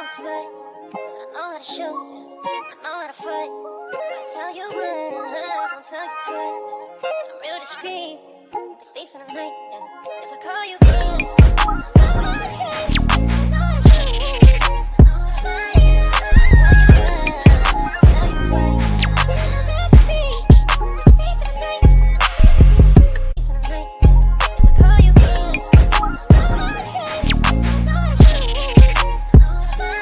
So I know how to shoot, I know how to fight. I tell you once, don't tell you twice. I'm real discreet, the thief in the night. Yeah. If I call you I know how to skate, I know how to shoot, I know how to fight. I tell you once, don't tell you twice. I'm real discreet, the thief in the night. Thief in the night. If I call you I know how to skate, I know how to shoot, I know how to fight.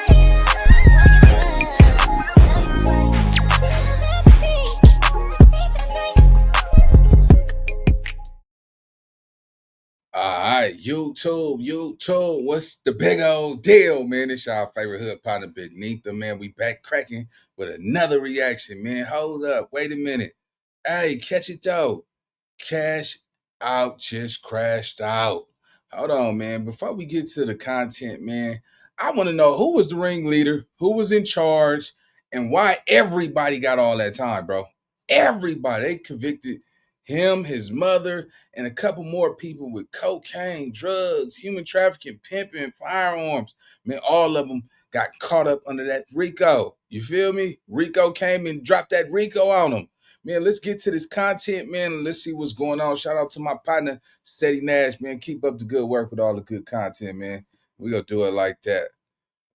All right, YouTube, what's the big old deal, man? It's y'all favorite hood partner, Big Neetha, man. We back cracking with another reaction, man. Hold up, wait a minute. Hey, catch it though. Cash Out just crashed out. Hold on, man. Before we get to the content, man, I want to know who was the ringleader, who was in charge, and why everybody got all that time, bro. Everybody. They convicted him, his mother, and a couple more people with cocaine, drugs, human trafficking, pimping, firearms. Man, all of them got caught up under that RICO. You feel me? RICO came and dropped that RICO on them. Man, let's get to this content, man, and let's see what's going on. Shout out to my partner, Seti Nash, man. Keep up the good work with all the good content, man. We gonna do it like that.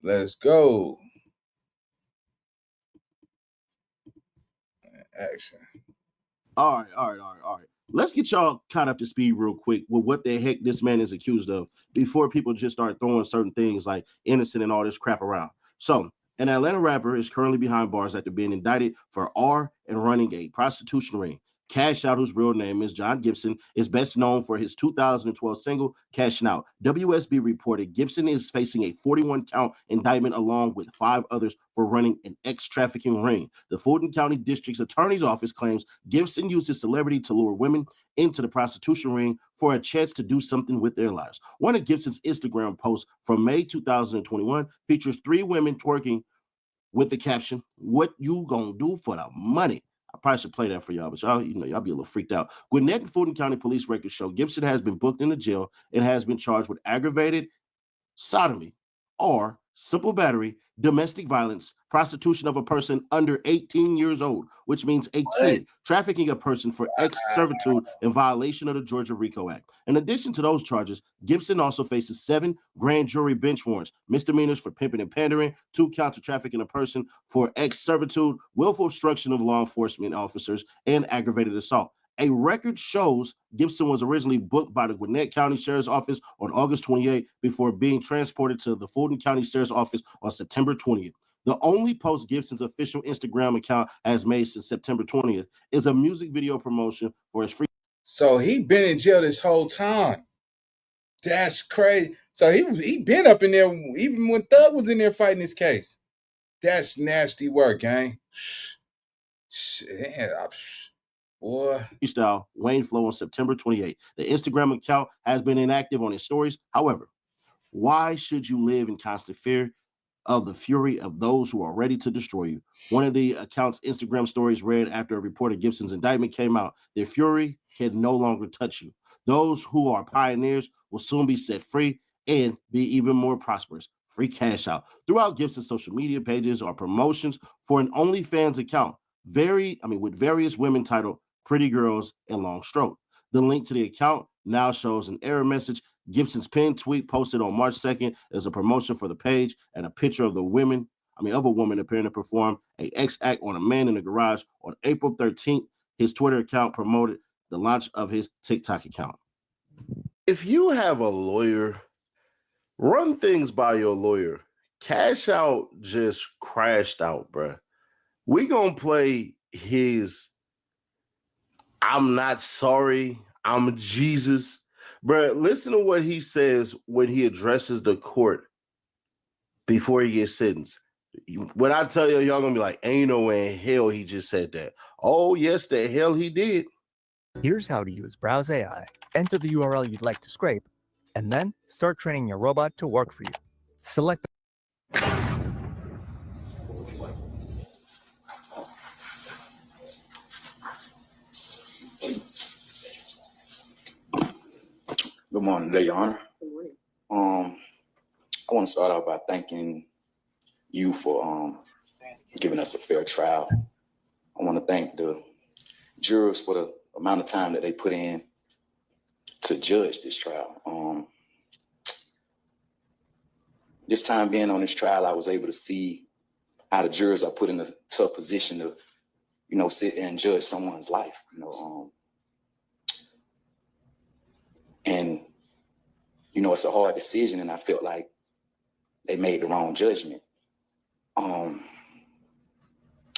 Let's go. Action. All right. Let's get y'all caught up to speed real quick with what the heck this man is accused of before people just start throwing certain things like innocent and all this crap around. So, an Atlanta rapper is currently behind bars after being indicted for and running a prostitution ring. CashOut, whose real name is John Gibson, is best known for his 2012 single, Cashin Out. WSB reported Gibson is facing a 41-count indictment along with 5 others for running an ex-trafficking ring. The Fulton County District's Attorney's Office claims Gibson used his celebrity to lure women into the prostitution ring for a chance to do something with their lives. One of Gibson's Instagram posts from May 2021 features 3 women twerking with the caption, "What you gonna do for the money?" I probably should play that for y'all, but y'all be a little freaked out. Gwinnett and Fulton County police records show Gibson has been booked into jail and has been charged with aggravated sodomy or simple battery, domestic violence, prostitution of a person under 18 years old, which means a kid, trafficking a person for ex-servitude in violation of the Georgia RICO Act. In addition to those charges, Gibson also faces 7 grand jury bench warrants, misdemeanors for pimping and pandering, 2 counts of trafficking a person for ex-servitude, willful obstruction of law enforcement officers, and aggravated assault. A record shows Gibson was originally booked by the Gwinnett County Sheriff's Office on August 28 before being transported to the Fulton County Sheriff's Office on September 20th. The only post Gibson's official Instagram account has made since September 20th is a music video promotion for his free. So he been in jail this whole time. That's crazy. So he been up in there even when Thug was in there fighting this case. That's nasty work, gang. Boy. Freestyle Wayne Flow on September 28th. The Instagram account has been inactive on his stories. However, why should you live in constant fear of the fury of those who are ready to destroy you? One of the account's Instagram stories read after a report of Gibson's indictment came out. Their fury can no longer touch you. Those who are pioneers will soon be set free and be even more prosperous. Free cash out. Throughout Gibson's social media pages are promotions for an OnlyFans account, with various women titled Pretty Girls and Long Stroke. The link to the account now shows an error message. Gibson's pinned tweet posted on March 2nd is a promotion for the page and a picture of a woman appearing to perform an X act on a man in the garage. On April 13th, his Twitter account promoted the launch of his TikTok account. If you have a lawyer, run things by your lawyer. Cash Out just crashed out, bruh. We gonna play his "I'm not sorry, I'm Jesus." Bruh, listen to what he says when he addresses the court before he gets sentenced. When I tell you, y'all gonna be like, ain't no way in hell he just said that. Oh, yes, the hell he did. Here's how to use Browse AI. Enter the URL you'd like to scrape, and then start training your robot to work for you. Select Good morning, Your Honor. I want to start out by thanking you for giving us a fair trial. I want to thank the jurors for the amount of time that they put in to judge this trial. This time being on this trial, I was able to see how the jurors are put in a tough position to, you know, sit and judge someone's life, you know. And, you know, it's a hard decision, and I felt like they made the wrong judgment.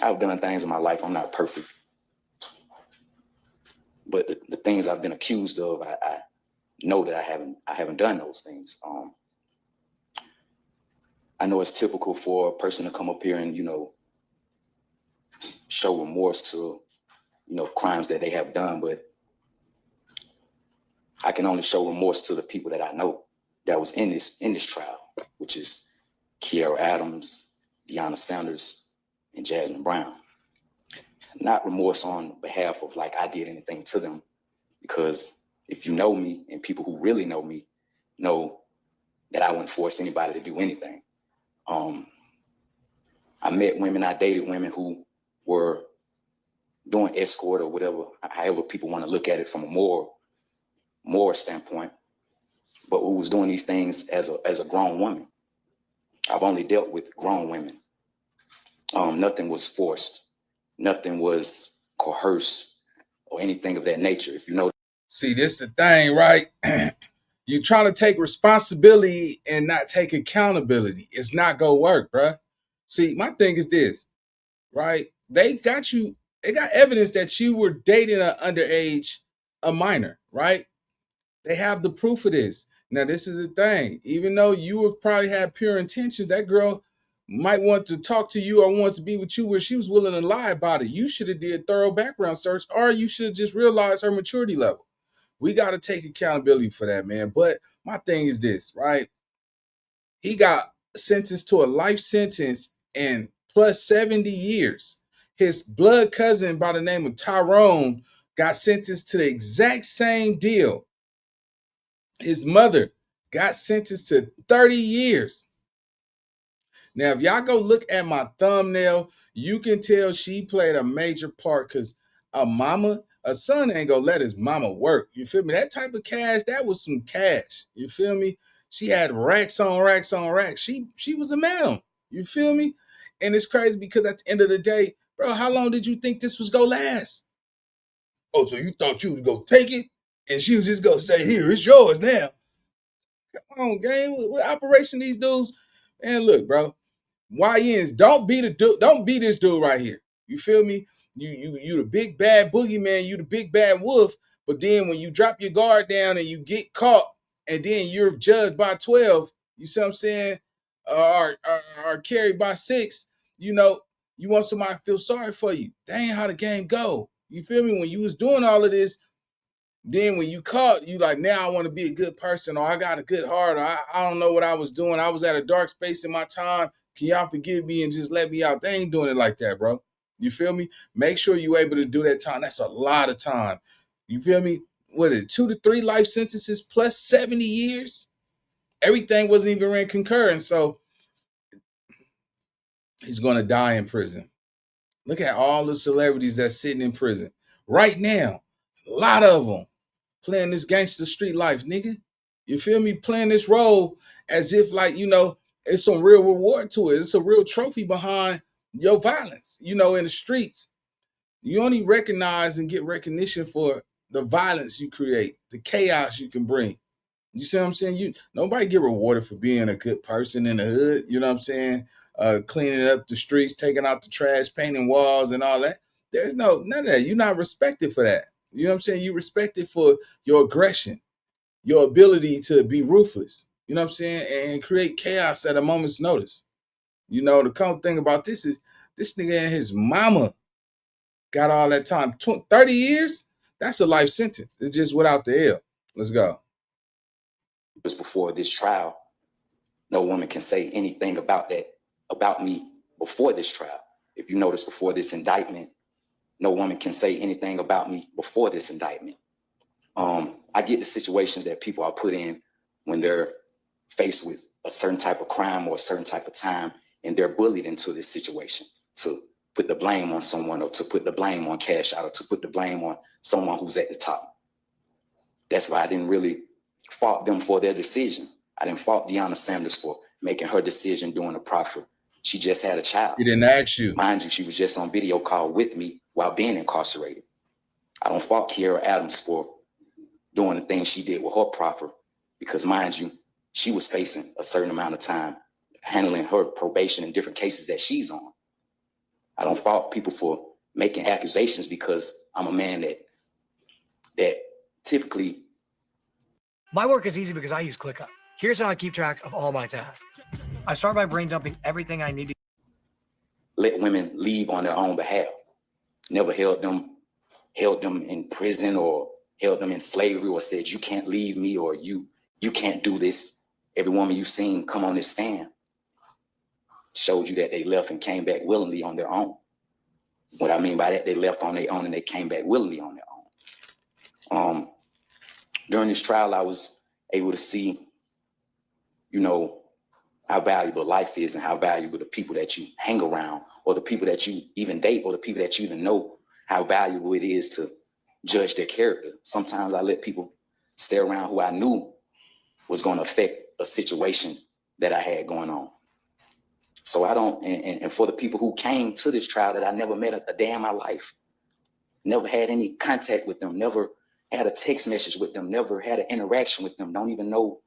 I've done things in my life. I'm not perfect. But the things I've been accused of, I know that I haven't done those things. I know it's typical for a person to come up here and, you know, show remorse to, you know, crimes that they have done, but I can only show remorse to the people that I know that was in this trial, which is Kiara Adams, Deanna Sanders, and Jasmine Brown. Not remorse on behalf of like I did anything to them, because if you know me, and people who really know me know that I wouldn't force anybody to do anything. I met women, I dated women who were doing escort or whatever, however people want to look at it from a moral standpoint, but who was doing these things as a grown woman. I've only dealt with grown women. Nothing was forced. Nothing was coerced or anything of that nature. If you know. See, this the thing, right? You trying to take responsibility and not take accountability. It's not gonna work, bruh. See, my thing is this, right? They got evidence that you were dating an underage, a minor, right? They have the proof of this. Now, this is the thing. Even though you would probably have pure intentions, that girl might want to talk to you or want to be with you where she was willing to lie about it. You should have did a thorough background search, or you should have just realized her maturity level. We got to take accountability for that, man. But my thing is this, right? He got sentenced to a life sentence and plus 70 years. His blood cousin by the name of Tyrone got sentenced to the exact same deal. His mother got sentenced to 30 years. Now, if y'all go look at my thumbnail, you can tell she played a major part, because a son ain't gonna let his mama work. You feel me? That type of cash, that was some cash. You feel me? She had racks on racks on racks. She was a madam. You feel me? And it's crazy because at the end of the day, bro, how long did you think this was gonna last? Oh, so you thought you would go take it and she was just gonna say, here, it's yours now. Come on, game. What operation these dudes? And look, bro, YNs, don't be this dude right here. You feel me? You the big bad boogeyman, you the big bad wolf, but then when you drop your guard down and you get caught, and then you're judged by 12, you see what I'm saying? Or carried by 6, you know, you want somebody to feel sorry for you. That ain't how the game go. You feel me? When you was doing all of this, then when you caught, you like, now I want to be a good person, or I got a good heart, or I don't know what I was doing. I was at a dark space in my time. Can y'all forgive me and just let me out? They ain't doing it like that, bro. You feel me? Make sure you able to do that time. That's a lot of time. You feel me? What is it, 2 to 3 life sentences plus 70 years? Everything wasn't even in concurrence. So he's going to die in prison. Look at all the celebrities that's sitting in prison right now. A lot of them playing this gangster street life, nigga. You feel me? Playing this role as if, like, you know, it's some real reward to it. It's a real trophy behind your violence, you know, in the streets. You only recognize and get recognition for the violence you create, the chaos you can bring. You see what I'm saying? Nobody get rewarded for being a good person in the hood. You know what I'm saying? Cleaning up the streets, taking out the trash, painting walls and all that. There's none of that. You're not respected for that. You know what I'm saying? You respected for your aggression, your ability to be ruthless. You know what I'm saying? And create chaos at a moment's notice. You know, the cool thing about this is this nigga and his mama got all that time. 30 years? That's a life sentence. It's just without the L. Let's go. Before this trial, no woman can say anything about me before this trial. If you notice, before this indictment, no woman can say anything about me before this indictment. I get the situations that people are put in when they're faced with a certain type of crime or a certain type of time, and they're bullied into this situation to put the blame on someone, or to put the blame on CashOut, or to put the blame on someone who's at the top. That's why I didn't really fault them for their decision. I didn't fault Deanna Sanders for making her decision during the proffer. She just had a child. He didn't ask you. Mind you, she was just on video call with me while being incarcerated. I don't fault Kiera Adams for doing the things she did with her proffer, because mind you, she was facing a certain amount of time handling her probation in different cases that she's on. I don't fault people for making accusations, because I'm a man that typically. My work is easy because I use ClickUp. Here's how I keep track of all my tasks. I start by brain dumping everything I need to let women leave on their own behalf. Never held them in prison or held them in slavery, or said, you can't leave me, or you can't do this. Every woman you've seen come on this stand showed you that they left and came back willingly on their own. What I mean by that, they left on their own and they came back willingly on their own. During this trial, I was able to see, how valuable life is, and how valuable the people that you hang around, or the people that you even date, or the people that you even know, how valuable it is to judge their character. Sometimes I let people stay around who I knew was going to affect a situation that I had going on. So I don't, and for the people who came to this trial that I never met a day in my life, never had any contact with them, never had a text message with them, never had an interaction with them, don't even know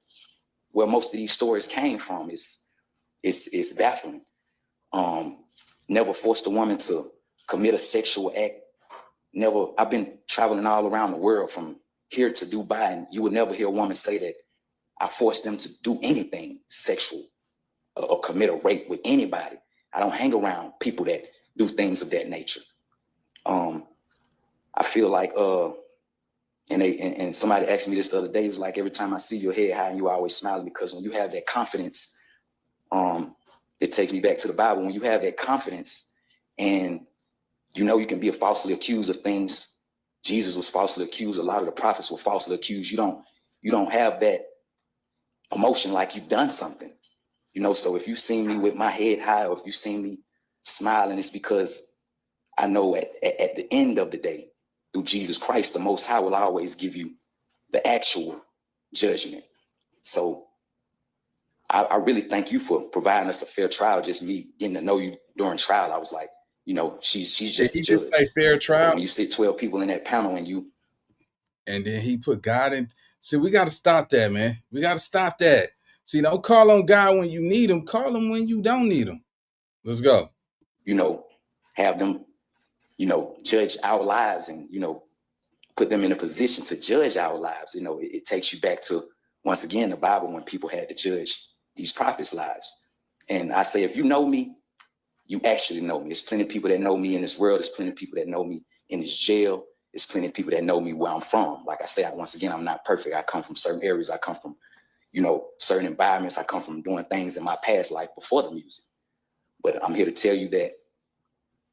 where most of these stories came from. It's baffling. Never forced a woman to commit a sexual act. Never. I've been traveling all around the world from here to Dubai, and you would never hear a woman say that I forced them to do anything sexual or commit a rape with anybody. I don't hang around people that do things of that nature. I feel like, and somebody asked me this the other day, it was like, every time I see your head high and you always smiling, because when you have that confidence, it takes me back to the Bible. When you have that confidence and you can be falsely accused of things. Jesus was falsely accused. A lot of the prophets were falsely accused. You don't have that emotion like you've done something. So if you see me with my head high, or if you see me smiling, it's because I know at the end of the day, through Jesus Christ, the Most High will always give you the actual judgment. So I really thank you for providing us a fair trial. Just me getting to know you during trial, I was like, she's just a judge. Did say fair trial? When you sit 12 people in that panel and then he put God in. See, we got to stop that, man. We got to stop that. See, don't call on God when you need him. Call him when you don't need him. Let's go. Have them, judge our lives, and, put them in a position to judge our lives. It takes you back to, once again, the Bible, when people had to judge these prophets' lives. And I say, if you know me, you actually know me. There's plenty of people that know me in this world. There's plenty of people that know me in this jail. There's plenty of people that know me where I'm from. Like I say, once again, I'm not perfect. I come from certain areas. I come from, certain environments. I come from doing things in my past life before the music. But I'm here to tell you that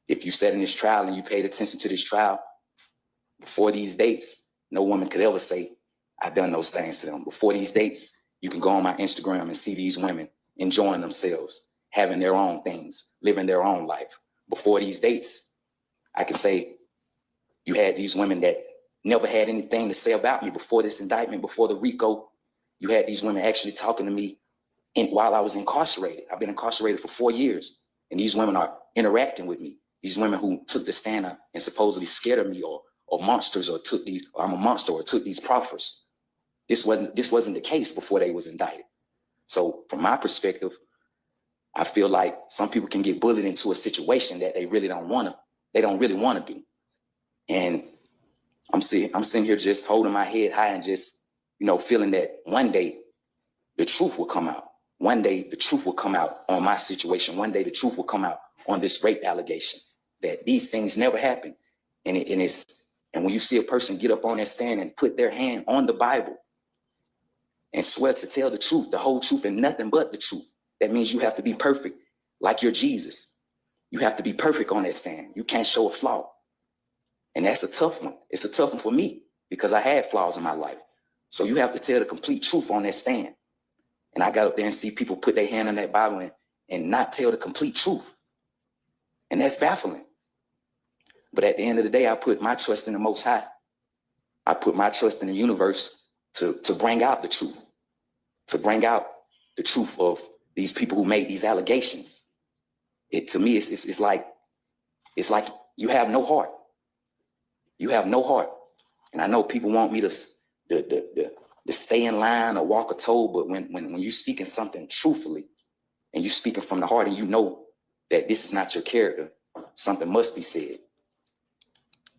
if you sat in this trial and you paid attention to this trial, before these dates, no woman could ever say, I've done those things to them. Before these dates, you can go on my Instagram and see these women enjoying themselves, having their own things, living their own life. Before these dates, I could say you had these women that never had anything to say about me. Before this indictment, before the RICO, you had these women actually talking to me while I was incarcerated. I've been incarcerated for 4 years, and these women are interacting with me. These women who took the stand up and supposedly scared of me, or monsters, or I'm a monster, or took these proffers. This wasn't the case before they was indicted. So from my perspective, I feel like some people can get bullied into a situation that they don't really want to do. And I'm sitting here just holding my head high and just, feeling that one day the truth will come out. One day the truth will come out on my situation. One day the truth will come out on this rape allegation, that these things never happened. And when you see a person get up on that stand and put their hand on the Bible and swear to tell the truth, the whole truth, and nothing but the truth, that means you have to be perfect, like you're Jesus. You have to be perfect on that stand. You can't show a flaw. And that's a tough one. It's a tough one for me, because I had flaws in my life. So you have to tell the complete truth on that stand. And I got up there and see people put their hand on that Bible and not tell the complete truth. And that's baffling. But at the end of the day, I put my trust in the Most High. I put my trust in the universe to bring out the truth, to bring out the truth of these people who made these allegations. To me, it's like you have no heart. You have no heart. And I know people want me to stay in line or walk a toe, but when you're speaking something truthfully and you're speaking from the heart and you know that this is not your character, something must be said.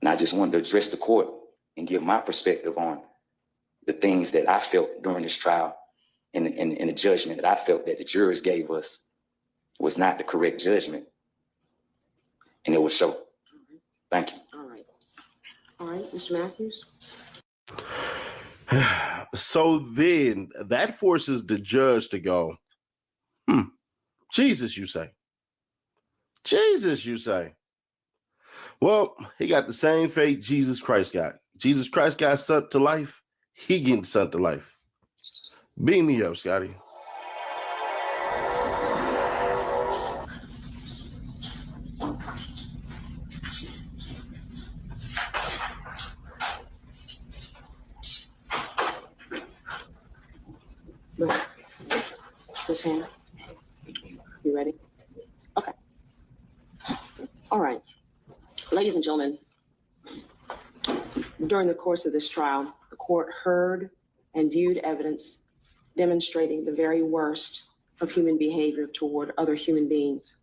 And I just wanted to address the court and give my perspective on the things that I felt during this trial and the judgment that I felt that the jurors gave us was not the correct judgment. And it will show. Thank you. All right, Mr. Matthews. So then that forces the judge to go, Jesus, you say. Jesus, you say. Well, he got the same fate Jesus Christ got. Jesus Christ got sent to life. He getting sent to life. Beam me up, Scotty. Ms. Hannah, you ready? Okay. All right. Ladies and gentlemen, during the course of this trial, the court heard and viewed evidence demonstrating the very worst of human behavior toward other human beings.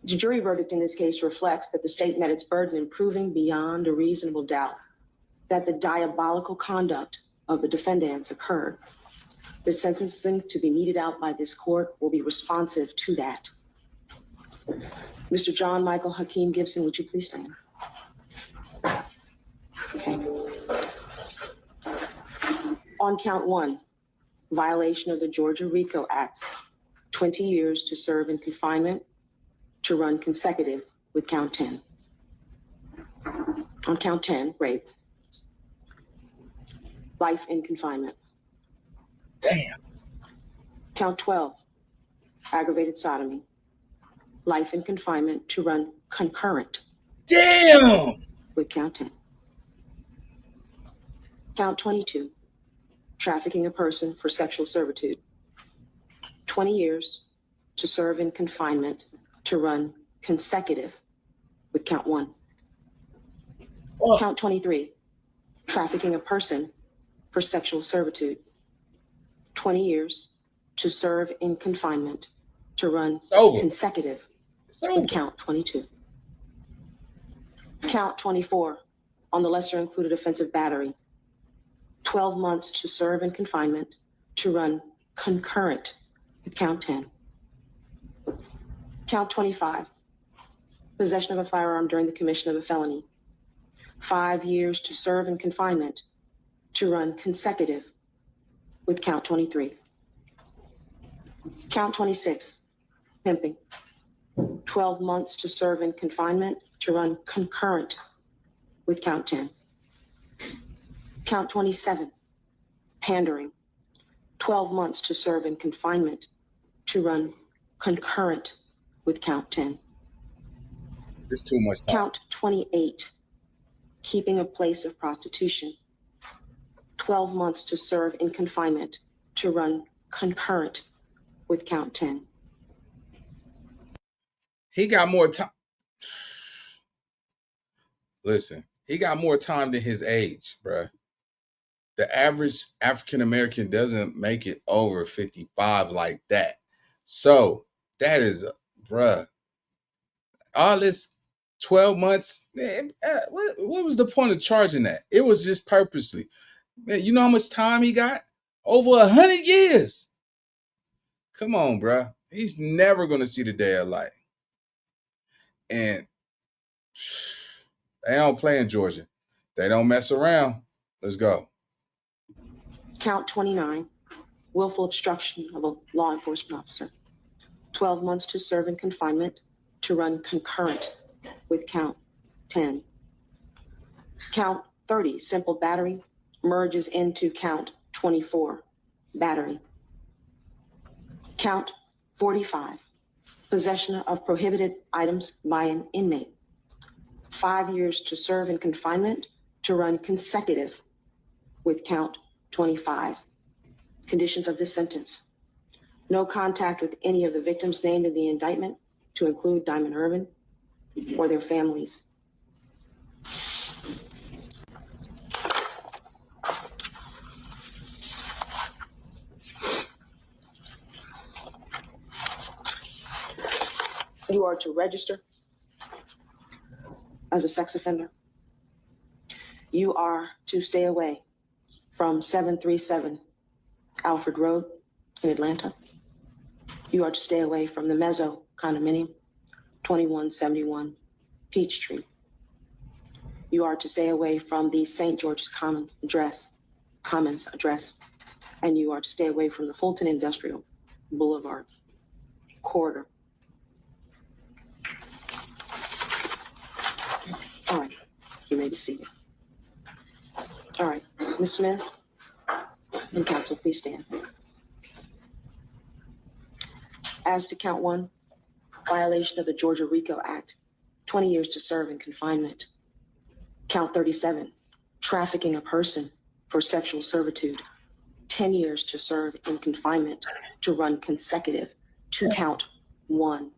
The jury verdict in this case reflects that the state met its burden in proving beyond a reasonable doubt that the diabolical conduct of the defendants occurred. The sentencing to be meted out by this court will be responsive to that. Mr. John Michael Hakeem Gibson, would you please stand? Okay. On count one, violation of the Georgia RICO Act, 20 years to serve in confinement to run consecutive with count 10. On count 10, rape, life in confinement. Damn. Count 12, aggravated sodomy, life in confinement to run concurrent. Damn. With count 10. Count 22, trafficking a person for sexual servitude, 20 years to serve in confinement to run consecutive with count 1. Oh. Count 23, trafficking a person for sexual servitude, 20 years to serve in confinement to run consecutive with count 22. Count 24 on the lesser included offense of battery, 12 months to serve in confinement to run concurrent with count 10. Count 25, possession of a firearm during the commission of a felony, 5 years to serve in confinement to run consecutive with count 23. Count 26, pimping, 12 months to serve in confinement to run concurrent with count 10. Count 27, pandering, 12 months to serve in confinement to run concurrent with count 10. It's too much time. Count 28, keeping a place of prostitution, 12 months to serve in confinement to run concurrent with count 10. He got more time. Listen, he got more time than his age, bruh. The average African-American doesn't make it over 55 like that. So that is, bruh, all this 12 months, man, what was the point of charging that? It was just purposely. Man, you know how much time he got? Over 100 years. Come on, bruh. He's never going to see the day of light. And they don't play in Georgia. They don't mess around. Let's go. Count 29, willful obstruction of a law enforcement officer, 12 months to serve in confinement to run concurrent with count 10. Count 30, simple battery, merges into count 24, battery. Count 45, possession of prohibited items by an inmate, 5 years to serve in confinement to run consecutive with count 25. Conditions of this sentence: no contact with any of the victims named in the indictment, to include Diamond Irvin or their families. You are to register as a sex offender. You are to stay away from 737 Alfred Road in Atlanta. You are to stay away from the Mezzo condominium, 2171 Peachtree. You are to stay away from the St. George's Commons address, and you are to stay away from the Fulton Industrial Boulevard corridor. All right, you may be seated. All right, Ms. Smith and counsel, please stand. As to count 1, violation of the Georgia RICO Act, 20 years to serve in confinement. Count 37, trafficking a person for sexual servitude, 10 years to serve in confinement to run consecutive to count 1.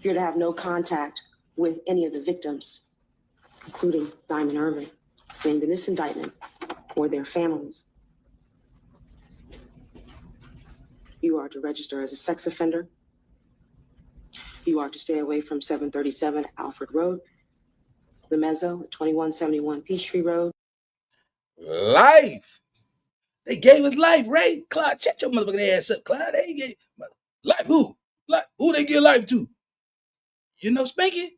You're to have no contact with any of the victims, including Diamond Irvin, named in this indictment, or their families. You are to register as a sex offender. You are to stay away from 737 Alfred Road, the Mezzo at 2171 Peachtree Road. Life. They gave us life, Ray. Clyde, shut your motherfucking ass up, Clyde. They gave life. Who? Like, who they give life to? You know Spanky?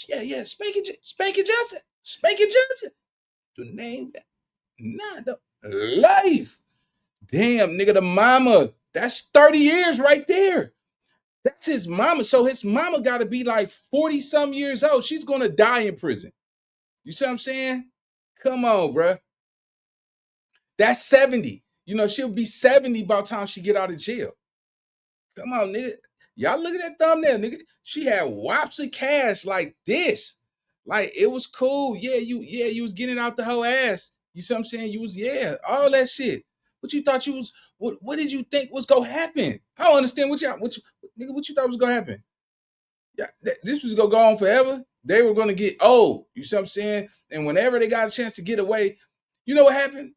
Yeah, Spanky Johnson. Spanky Johnson. The name that? Nah, no. Life. Damn, nigga, the mama. That's 30 years right there. That's his mama. So his mama got to be like 40-some years old. She's going to die in prison. You see what I'm saying? Come on, bruh. That's 70. You know, she'll be 70 by the time she get out of jail. Come on, nigga. Y'all look at that thumbnail, nigga. She had whops of cash like this. Like, it was cool. Yeah, you was getting out the whole ass. You see what I'm saying? You was, all that shit. What you thought you was, what did you think was gonna happen? I don't understand what you thought was gonna happen? Yeah, this was gonna go on forever. They were gonna get old. You see what I'm saying? And whenever they got a chance to get away, you know what happened?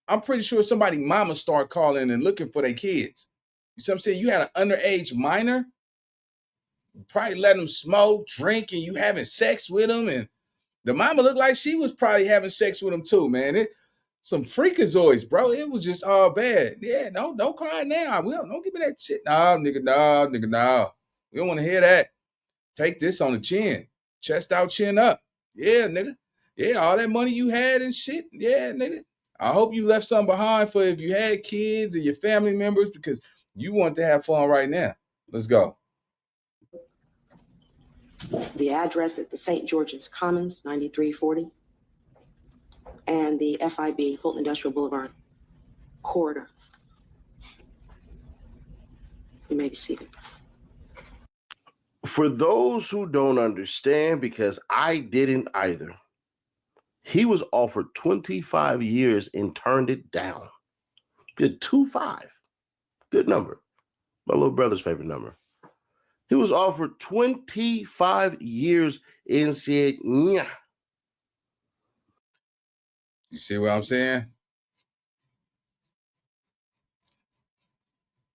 I'm pretty sure somebody mama started calling and looking for their kids. You see what I'm saying? You had an underage minor, probably letting them smoke, drink, and you having sex with them. And the mama looked like she was probably having sex with them too, man. Some freakazoids, bro. It was just all bad. Yeah, no, don't cry now. Don't give me that shit. Nah, nigga, nah. We don't want to hear that. Take this on the chin. Chest out, chin up. Yeah, nigga. Yeah, all that money you had and shit. Yeah, nigga. I hope you left something behind for if you had kids or your family members, because you want to have fun right now. Let's go. The address at the St. George's Commons, 9340, and the FIB, Fulton Industrial Boulevard corridor. You may be seated. For those who don't understand, because I didn't either, he was offered 25 years and turned it down. Good 2-5. Good number. My little brother's favorite number. He was offered 25 years and said, yeah. You see what I'm saying?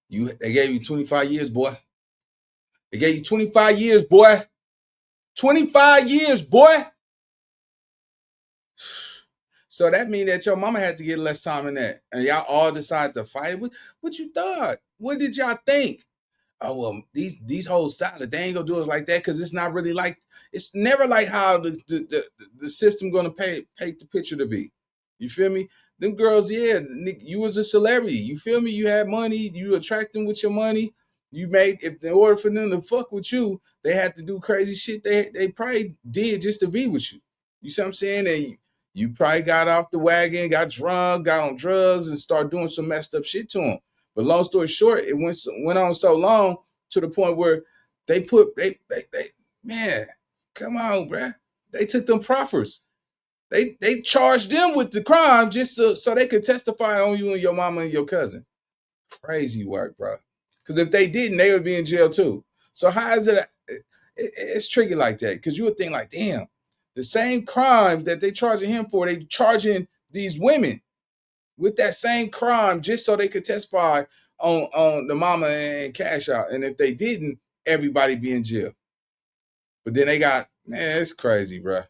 They gave you 25 years, boy. They gave you 25 years, boy. 25 years, boy. So that means that your mama had to get less time than that. And y'all all decided to fight. What you thought? What did y'all think? Oh, well, these hoes solid. They ain't gonna do it like that because it's not really like, it's never like how the system gonna paint the picture to be. You feel me? Them girls, yeah, you was a celebrity. You feel me? You had money. You attract them with your money. You made, if in order for them to fuck with you, they had to do crazy shit they probably did just to be with you. You see what I'm saying? And you probably got off the wagon, got drunk, got on drugs, and started doing some messed up shit to them. But long story short, it went on so long, to the point where they man, come on, bruh. They took them proffers. They charged them with the crime just so they could testify on you and your mama and your cousin. Crazy work, bro. Because if they didn't, they would be in jail too. So how is it? It's tricky like that because you would think like, damn, the same crime that they charging him for, they charging these women with that same crime just so they could testify on the mama and cash out. And if they didn't, everybody be in jail. But then they got, man, it's crazy, bro.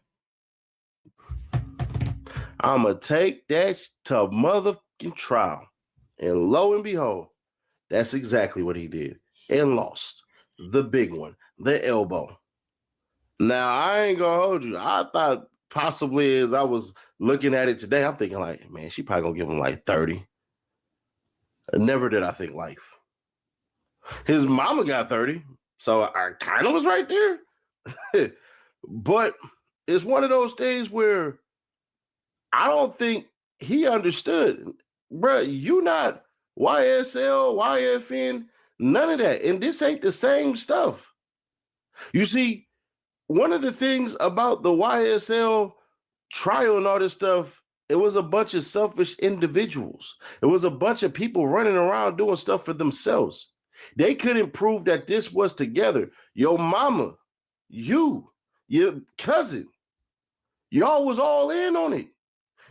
I'ma take that to motherfucking trial. And lo and behold, that's exactly what he did. And lost. The big one. The elbow. Now, I ain't gonna hold you. I thought possibly as I was looking at it today, I'm thinking like, man, she probably gonna give him like 30. Never did I think life. His mama got 30. So I kind of was right there. But it's one of those things where I don't think he understood. Bruh, you not YSL, YFN, none of that. And this ain't the same stuff. You see, one of the things about the YSL trial and all this stuff, it was a bunch of selfish individuals. It was a bunch of people running around doing stuff for themselves. They couldn't prove that this was together. Your mama, you, your cousin, y'all was all in on it.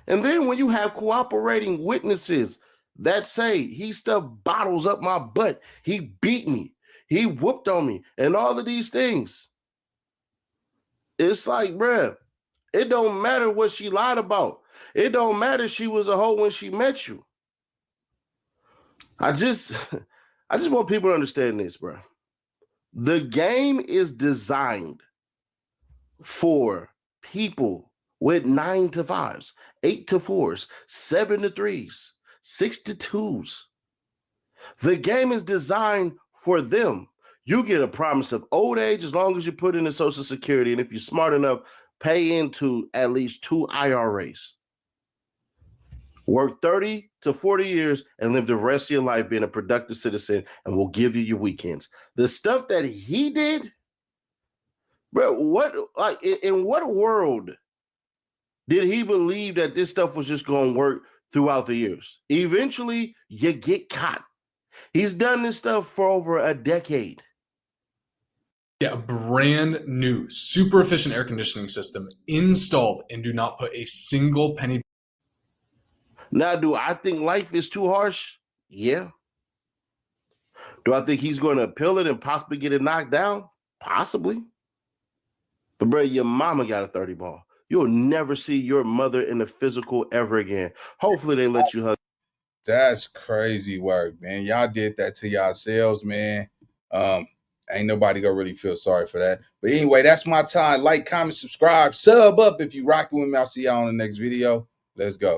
And then when you have cooperating witnesses that say he stuffed bottles up my butt, he beat me, he whooped on me, and all of these things, it's like, bruh, it don't matter what she lied about. It don't matter she was a hoe when she met you. I just want people to understand this, bruh. The game is designed for people with 9 to 5s, 8 to 4s, 7 to 3s, 6 to 2s. The game is designed for them. You get a promise of old age as long as you put in the Social Security, and if you're smart enough, pay into at least 2 IRAs. Work 30 to 40 years and live the rest of your life being a productive citizen, and we'll give you your weekends. The stuff that he did, bro, in what world did he believe that this stuff was just going to work throughout the years? Eventually, you get caught. He's done this stuff for over a decade. Get a brand new, super efficient air conditioning system installed and do not put a single penny. Now, do I think life is too harsh? Yeah. Do I think he's going to appeal it and possibly get it knocked down? Possibly. But, bro, your mama got a 30 ball. You'll never see your mother in the physical ever again. Hopefully they let you hug. That's crazy work, man. Y'all did that to yourselves, man. Ain't nobody gonna really feel sorry for that. But anyway, that's my time. Like, comment, subscribe, sub up if you rocking with me. I'll see y'all on the next video. Let's go.